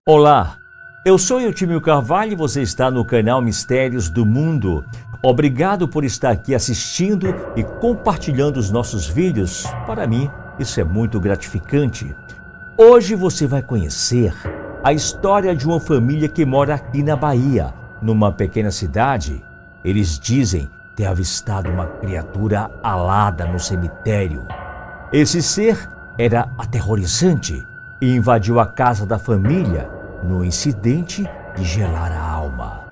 Olá, eu sou Eutímio Carvalho e você está no canal Mistérios do Mundo. Obrigado por estar aqui assistindo e compartilhando os nossos vídeos. Para mim, isso é muito gratificante. Hoje você vai conhecer a história de uma família que mora aqui na Bahia, numa pequena cidade. Eles dizem ter avistado uma criatura alada no cemitério. Esse ser era aterrorizante e invadiu a casa da família no incidente de gelar a alma.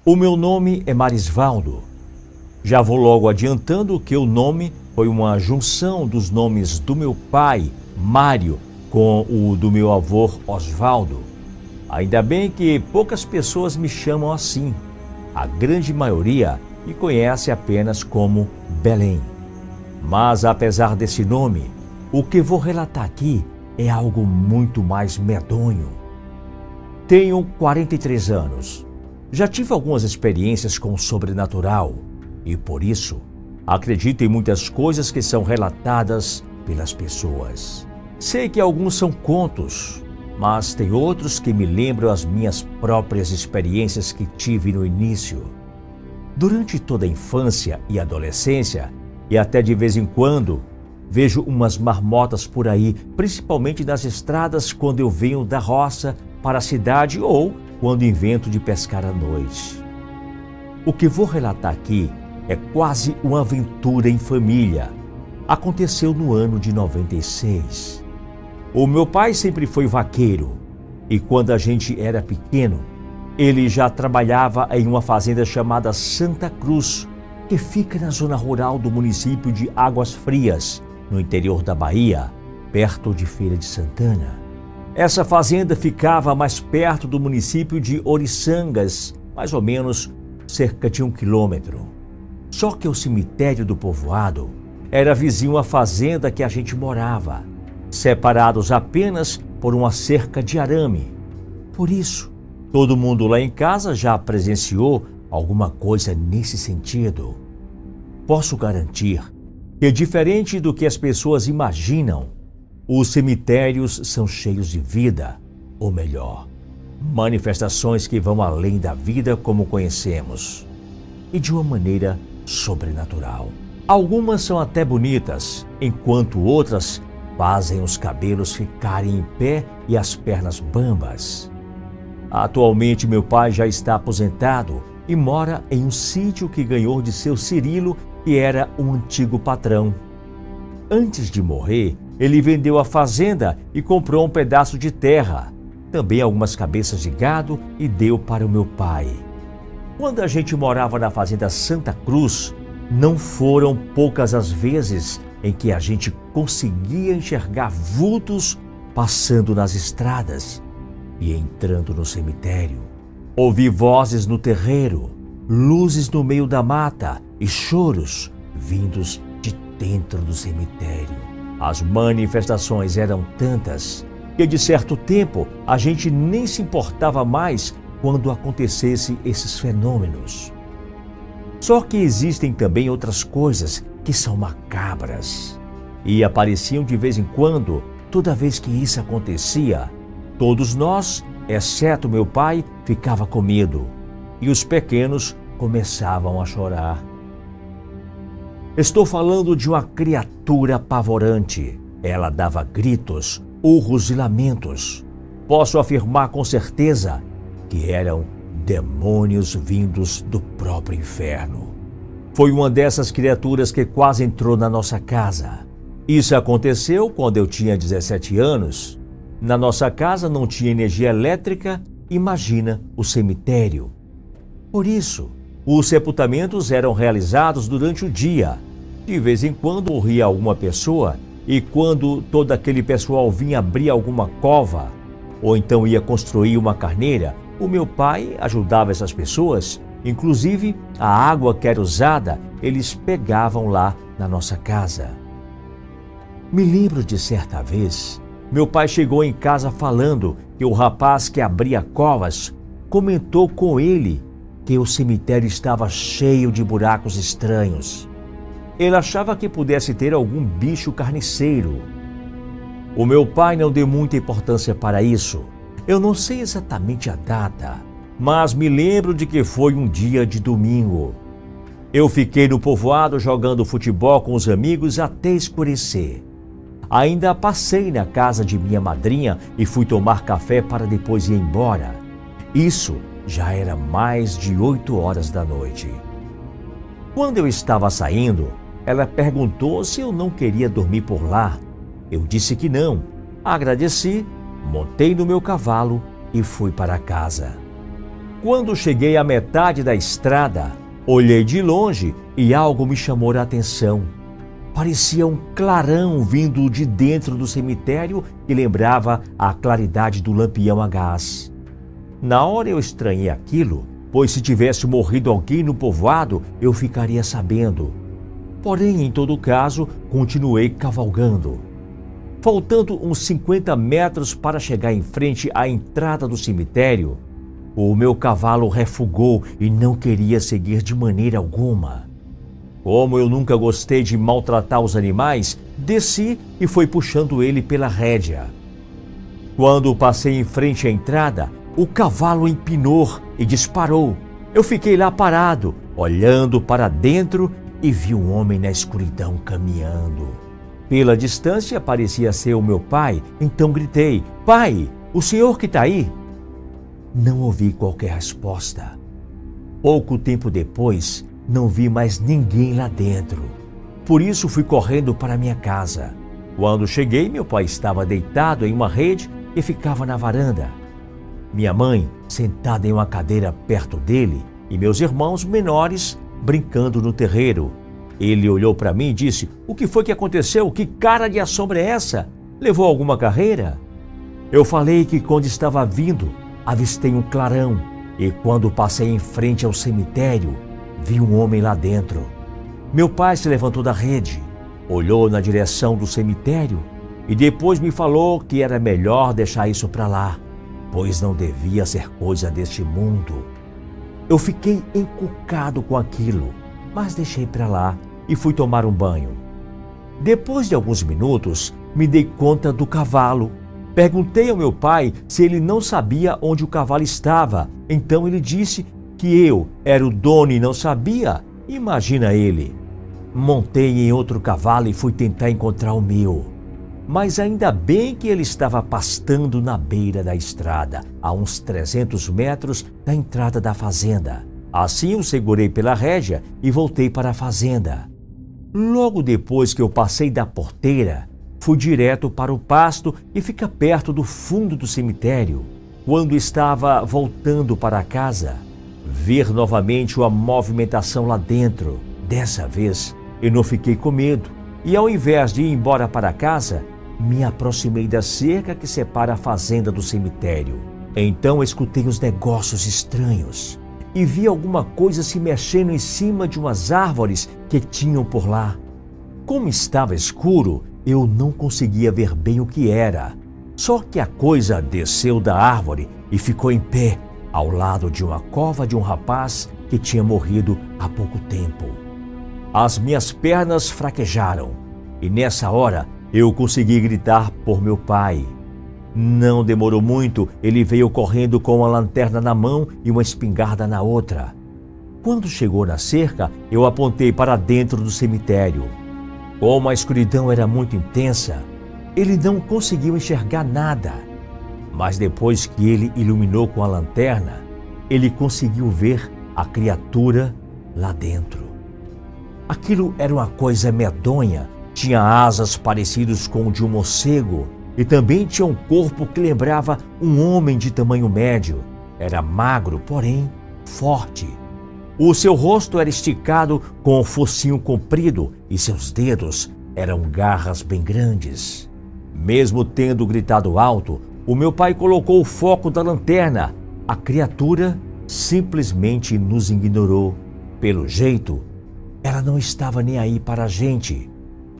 O meu nome é Marisvaldo. Já vou logo adiantando que o nome foi uma junção dos nomes do meu pai, Mário, com o do meu avô, Osvaldo. Ainda bem que poucas pessoas me chamam assim. A grande maioria me conhece apenas como Belém. Mas apesar desse nome, o que vou relatar aqui é algo muito mais medonho. Tenho 43 anos. Já tive algumas experiências com o sobrenatural e, por isso, acredito em muitas coisas que são relatadas pelas pessoas. Sei que alguns são contos, mas tem outros que me lembram as minhas próprias experiências que tive no início. Durante toda a infância e adolescência, e até de vez em quando, vejo umas marmotas por aí, principalmente nas estradas quando eu venho da roça para a cidade ou quando invento de pescar à noite. O que vou relatar aqui é quase uma aventura em família. Aconteceu no ano de 96. O meu pai sempre foi vaqueiro e quando a gente era pequeno, ele já trabalhava em uma fazenda chamada Santa Cruz, que fica na zona rural do município de Águas Frias, no interior da Bahia, perto de Feira de Santana. Essa fazenda ficava mais perto do município de Oriçangas, mais ou menos cerca de 1 quilômetro. Só que o cemitério do povoado era vizinho à fazenda que a gente morava, separados apenas por uma cerca de arame. Por isso, todo mundo lá em casa já presenciou alguma coisa nesse sentido. Posso garantir que, diferente do que as pessoas imaginam, os cemitérios são cheios de vida, ou melhor, manifestações que vão além da vida como conhecemos, e de uma maneira sobrenatural. Algumas são até bonitas, enquanto outras fazem os cabelos ficarem em pé e as pernas bambas. Atualmente meu pai já está aposentado e mora em um sítio que ganhou de seu Cirilo, que era um antigo patrão. Antes de morrer, ele vendeu a fazenda e comprou um pedaço de terra, também algumas cabeças de gado e deu para o meu pai. Quando a gente morava na fazenda Santa Cruz, não foram poucas as vezes em que a gente conseguia enxergar vultos passando nas estradas e entrando no cemitério. Ouvi vozes no terreiro, luzes no meio da mata e choros vindos de dentro do cemitério. As manifestações eram tantas que de certo tempo a gente nem se importava mais quando acontecessem esses fenômenos. Só que existem também outras coisas que são macabras e apareciam de vez em quando. Toda vez que isso acontecia, todos nós, exceto meu pai, ficava com medo e os pequenos começavam a chorar. Estou falando de uma criatura apavorante. Ela dava gritos, urros e lamentos. Posso afirmar com certeza que eram demônios vindos do próprio inferno. Foi uma dessas criaturas que quase entrou na nossa casa. Isso aconteceu quando eu tinha 17 anos. Na nossa casa não tinha energia elétrica, imagina o cemitério. Por isso, os sepultamentos eram realizados durante o dia. De vez em quando morria alguma pessoa e quando todo aquele pessoal vinha abrir alguma cova ou então ia construir uma carneira, o meu pai ajudava essas pessoas. Inclusive, a água que era usada, eles pegavam lá na nossa casa. Me lembro de certa vez, meu pai chegou em casa falando que o rapaz que abria covas comentou com ele que o cemitério estava cheio de buracos estranhos. Ele achava que pudesse ter algum bicho carniceiro. O meu pai não deu muita importância para isso. Eu não sei exatamente a data, mas me lembro de que foi um dia de domingo. Eu fiquei no povoado jogando futebol com os amigos até escurecer. Ainda passei na casa de minha madrinha e fui tomar café para depois ir embora. Isso já era mais de 8 horas da noite. Quando eu estava saindo, ela perguntou se eu não queria dormir por lá. Eu disse que não. Agradeci, montei no meu cavalo e fui para casa. Quando cheguei à metade da estrada, olhei de longe e algo me chamou a atenção. Parecia um clarão vindo de dentro do cemitério que lembrava a claridade do lampião a gás. Na hora eu estranhei aquilo, pois se tivesse morrido alguém no povoado, eu ficaria sabendo. Porém, em todo caso, continuei cavalgando. Faltando uns 50 metros para chegar em frente à entrada do cemitério, o meu cavalo refugou e não queria seguir de maneira alguma. Como eu nunca gostei de maltratar os animais, desci e fui puxando ele pela rédea. Quando passei em frente à entrada, o cavalo empinou e disparou. Eu fiquei lá parado, olhando para dentro e vi um homem na escuridão caminhando. Pela distância parecia ser o meu pai, então gritei: "Pai, o senhor que está aí?" Não ouvi qualquer resposta. Pouco tempo depois, não vi mais ninguém lá dentro. Por isso fui correndo para minha casa. Quando cheguei, meu pai estava deitado em uma rede e ficava na varanda. Minha mãe sentada em uma cadeira perto dele e meus irmãos menores brincando no terreiro. Ele olhou para mim e disse: "O que foi que aconteceu? Que cara de assombro é essa? Levou alguma carreira?" Eu falei que quando estava vindo, avistei um clarão e quando passei em frente ao cemitério, vi um homem lá dentro. Meu pai se levantou da rede, olhou na direção do cemitério e depois me falou que era melhor deixar isso para lá, pois não devia ser coisa deste mundo. Eu fiquei encucado com aquilo, mas deixei para lá e fui tomar um banho. Depois de alguns minutos, me dei conta do cavalo. Perguntei ao meu pai se ele não sabia onde o cavalo estava. Então ele disse que eu era o dono e não sabia. Imagina ele. Montei em outro cavalo e fui tentar encontrar o meu. Mas ainda bem que ele estava pastando na beira da estrada, a uns 300 metros da entrada da fazenda. Assim o segurei pela rédea e voltei para a fazenda. Logo depois que eu passei da porteira, fui direto para o pasto e fica perto do fundo do cemitério. Quando estava voltando para casa, vi novamente uma movimentação lá dentro. Dessa vez, eu não fiquei com medo e ao invés de ir embora para casa, me aproximei da cerca que separa a fazenda do cemitério. Então escutei os negócios estranhos e vi alguma coisa se mexendo em cima de umas árvores que tinham por lá. Como estava escuro, eu não conseguia ver bem o que era. Só que a coisa desceu da árvore e ficou em pé, ao lado de uma cova de um rapaz que tinha morrido há pouco tempo. As minhas pernas fraquejaram e nessa hora eu consegui gritar por meu pai. Não demorou muito, ele veio correndo com uma lanterna na mão e uma espingarda na outra. Quando chegou na cerca, eu apontei para dentro do cemitério. Como a escuridão era muito intensa, ele não conseguiu enxergar nada. Mas depois que ele iluminou com a lanterna, ele conseguiu ver a criatura lá dentro. Aquilo era uma coisa medonha, tinha asas parecidas com o de um morcego e também tinha um corpo que lembrava um homem de tamanho médio. Era magro, porém forte. O seu rosto era esticado com um focinho comprido e seus dedos eram garras bem grandes. Mesmo tendo gritado alto, o meu pai colocou o foco da lanterna. A criatura simplesmente nos ignorou. Pelo jeito, ela não estava nem aí para a gente.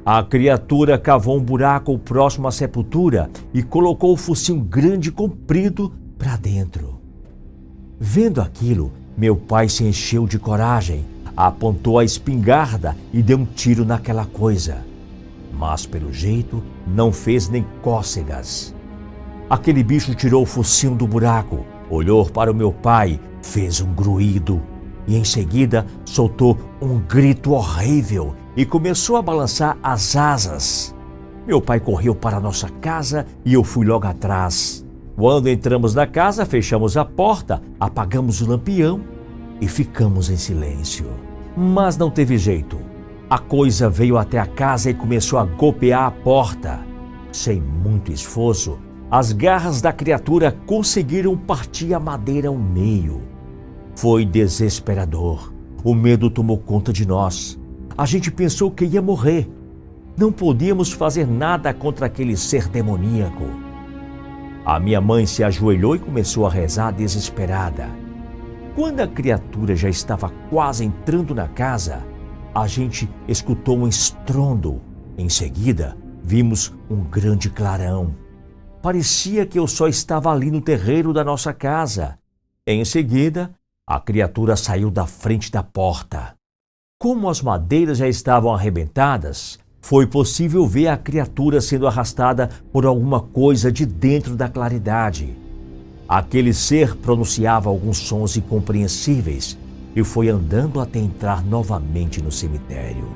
A criatura cavou um buraco próximo à sepultura e colocou o focinho grande e comprido para dentro. Vendo aquilo, meu pai se encheu de coragem, apontou a espingarda e deu um tiro naquela coisa. Mas, pelo jeito, não fez nem cócegas. Aquele bicho tirou o focinho do buraco, olhou para o meu pai, fez um grunhido e, em seguida, soltou um grito horrível e começou a balançar as asas. Meu pai correu para a nossa casa e eu fui logo atrás. Quando entramos na casa, fechamos a porta, apagamos o lampião e ficamos em silêncio. Mas não teve jeito. A coisa veio até a casa e começou a golpear a porta. Sem muito esforço, as garras da criatura conseguiram partir a madeira ao meio. Foi desesperador. O medo tomou conta de nós. A gente pensou que ia morrer. Não podíamos fazer nada contra aquele ser demoníaco. A minha mãe se ajoelhou e começou a rezar desesperada. Quando a criatura já estava quase entrando na casa, a gente escutou um estrondo. Em seguida, vimos um grande clarão. Parecia que eu só estava ali no terreiro da nossa casa. Em seguida, a criatura saiu da frente da porta. Como as madeiras já estavam arrebentadas, foi possível ver a criatura sendo arrastada por alguma coisa de dentro da claridade. Aquele ser pronunciava alguns sons incompreensíveis e foi andando até entrar novamente no cemitério.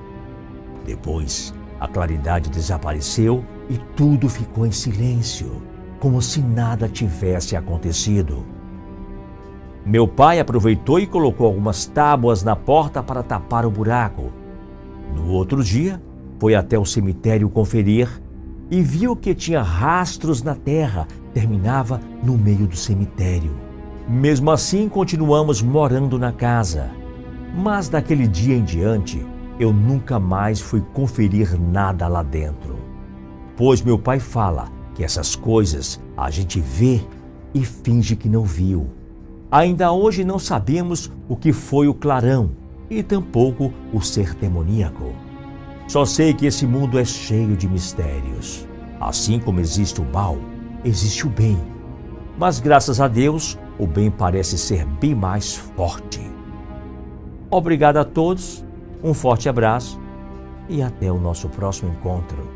Depois, a claridade desapareceu e tudo ficou em silêncio, como se nada tivesse acontecido. Meu pai aproveitou e colocou algumas tábuas na porta para tapar o buraco. No outro dia, foi até o cemitério conferir e viu que tinha rastros na terra, terminava no meio do cemitério. Mesmo assim, continuamos morando na casa. Mas daquele dia em diante, eu nunca mais fui conferir nada lá dentro. Pois meu pai fala que essas coisas a gente vê e finge que não viu. Ainda hoje não sabemos o que foi o clarão e tampouco o ser demoníaco. Só sei que esse mundo é cheio de mistérios. Assim como existe o mal, existe o bem. Mas graças a Deus, o bem parece ser bem mais forte. Obrigado a todos, um forte abraço e até o nosso próximo encontro.